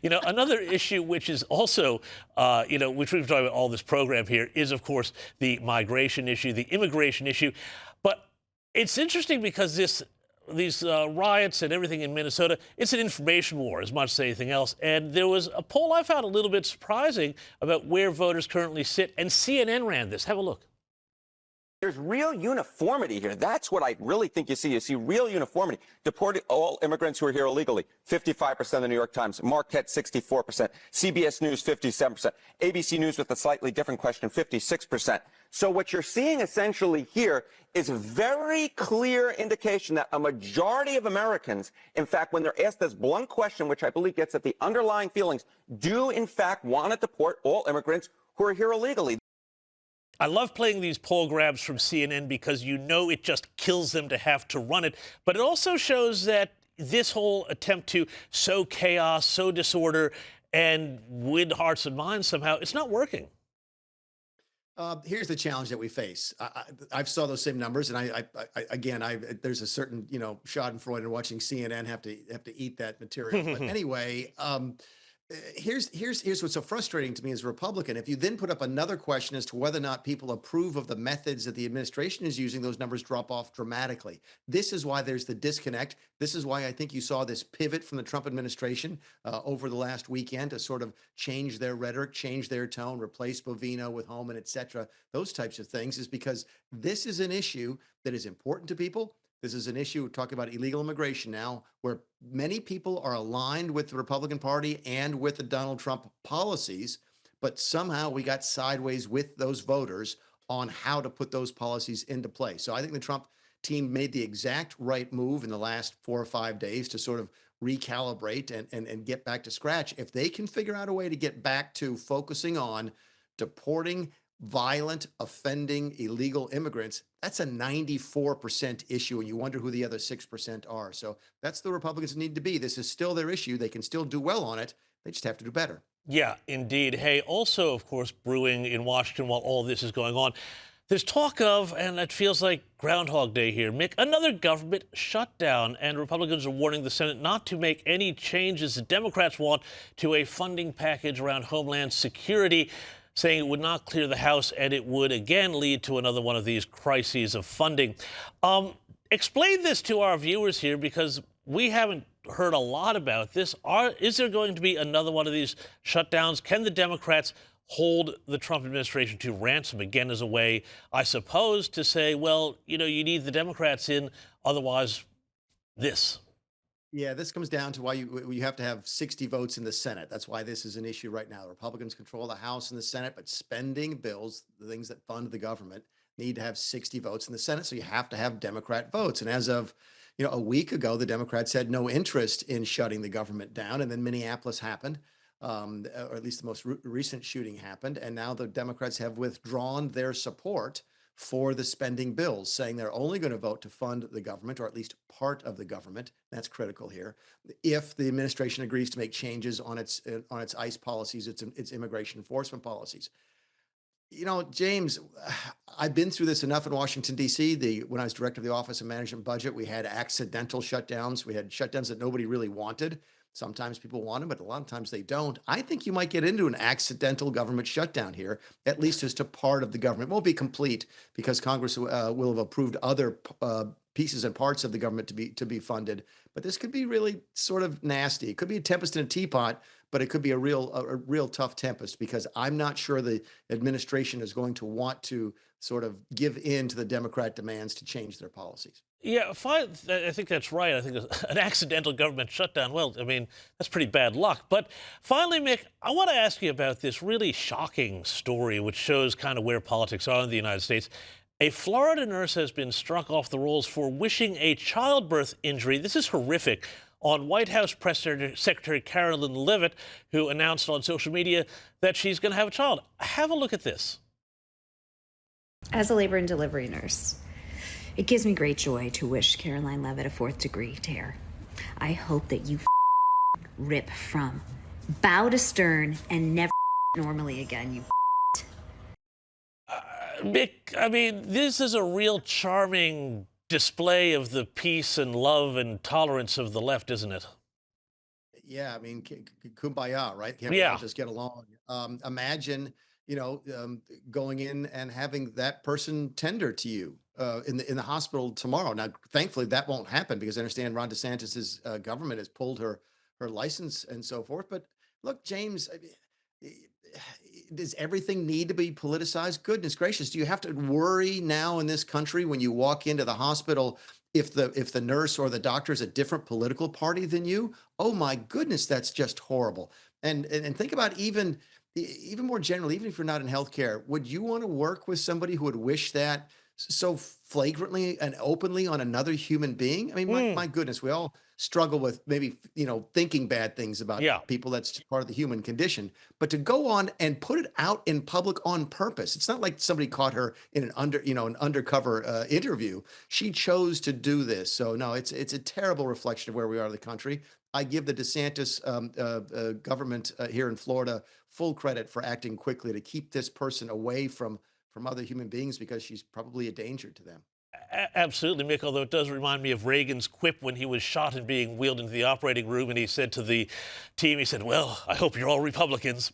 Another issue which is also, which we've talked about all this program here is, of course, the migration issue, the immigration issue. But it's interesting because these riots and everything in Minnesota, it's an information war as much as anything else. And there was a poll I found a little bit surprising about where voters currently sit, and CNN ran this. Have a look. There's real uniformity here. That's what I really think you see. You see real uniformity. Deporting all immigrants who are here illegally, 55% of the New York Times. Marquette, 64%. CBS News, 57%. ABC News with a slightly different question, 56%. So what you're seeing essentially here is a very clear indication that a majority of Americans, in fact, when they're asked this blunt question, which I believe gets at the underlying feelings, do in fact want to deport all immigrants who are here illegally. I love playing these poll grabs from CNN because it just kills them to have to run it. But it also shows that this whole attempt to sow chaos, sow disorder, and win hearts and minds somehow, it's not working. Here's the challenge that we face. I saw those same numbers, and there's a certain, Schadenfreude in watching CNN have to eat that material. But anyway, here's what's so frustrating to me as a Republican. If you then put up another question as to whether or not people approve of the methods that the administration is using, those numbers drop off dramatically. This is why there's the disconnect. This is why I think you saw this pivot from the Trump administration over the last weekend to sort of change their rhetoric, change their tone, replace Bovino with Homan, et cetera. Those types of things is because this is an issue that is important to people. This is an issue, we're talking about illegal immigration now, where many people are aligned with the Republican Party and with the Donald Trump policies, but somehow we got sideways with those voters on how to put those policies into play. So I think the Trump team made the exact right move in the last 4 or 5 days to sort of recalibrate and get back to scratch. If they can figure out a way to get back to focusing on deporting violent, offending, illegal immigrants, that's a 94% issue, and you wonder who the other 6% are. So that's the Republicans need to be. This is still their issue. They can still do well on it. They just have to do better. Yeah, indeed. Hey, also, of course, brewing in Washington while all this is going on, there's talk of, and it feels like Groundhog Day here, Mick, another government shutdown. And Republicans are warning the Senate not to make any changes the Democrats want to a funding package around Homeland Security, saying it would not clear the House and it would again lead to another one of these crises of funding. Explain this to our viewers here, because we haven't heard a lot about this. Is there going to be another one of these shutdowns? Can the Democrats hold the Trump administration to ransom again as a way, I suppose, to say, well, you need the Democrats in, otherwise this? Yeah, this comes down to why you have to have 60 votes in the Senate. That's why this is an issue right now. The Republicans control the House and the Senate, but spending bills, the things that fund the government, need to have 60 votes in the Senate. So you have to have Democrat votes. And as of a week ago, the Democrats had no interest in shutting the government down. And then Minneapolis happened, or at least the most recent shooting happened. And now the Democrats have withdrawn their support for the spending bills, saying they're only going to vote to fund the government, or at least part of the government. That's critical here. If the administration agrees to make changes on its ICE policies, its immigration enforcement policies. James, I've been through this enough in Washington, D.C. When I was director of the Office of Management and Budget, we had accidental shutdowns. We had shutdowns that nobody really wanted. Sometimes people want them, but a lot of times they don't. I think you might get into an accidental government shutdown here, at least as to part of the government. It won't be complete because Congress will have approved other pieces and parts of the government to be funded. But this could be really sort of nasty. It could be a tempest in a teapot, but it could be a real tough tempest, because I'm not sure the administration is going to want to sort of give in to the Democrat demands to change their policies. Yeah, fine. I think that's right. I think an accidental government shutdown, well, I mean, that's pretty bad luck. But finally, Mick, I want to ask you about this really shocking story, which shows kind of where politics are in the United States. A Florida nurse has been struck off the rolls for wishing a childbirth injury. This is horrific. On White House Press Secretary Carolyn Leavitt, who announced on social media that she's going to have a child. Have a look at this. As a labor and delivery nurse, it gives me great joy to wish Caroline Leavitt a 4th-degree tear. I hope that you rip from bow to stern and never normally again, you Mick, I mean, this is a real charming display of the peace and love and tolerance of the left, isn't it? Yeah, I mean, kumbaya, right? Can't we all Yeah. just get along? Imagine, you know, going in and having that person tender to you in the hospital tomorrow. Now, thankfully, that won't happen because I understand Ron DeSantis's government has pulled her license and so forth. But look, James, I mean, does everything need to be politicized? Goodness gracious, do you have to worry now in this country when you walk into the hospital if the nurse or the doctor is a different political party than you? Oh my goodness, that's just horrible. And think about even more generally, even if you're not in healthcare, would you want to work with somebody who would wish that so flagrantly and openly on another human being? I mean, my goodness, we all struggle with maybe, thinking bad things about Yeah. people. That's just part of the human condition. But to go on and put it out in public on purpose, it's not like somebody caught her in an undercover interview. She chose to do this. So no, it's a terrible reflection of where we are in the country. I give the DeSantis government here in Florida full credit for acting quickly to keep this person away from other human beings because she's probably a danger to them. Absolutely, Mick, although it does remind me of Reagan's quip when he was shot and being wheeled into the operating room, and he said to the team, he said, well, I hope you're all Republicans.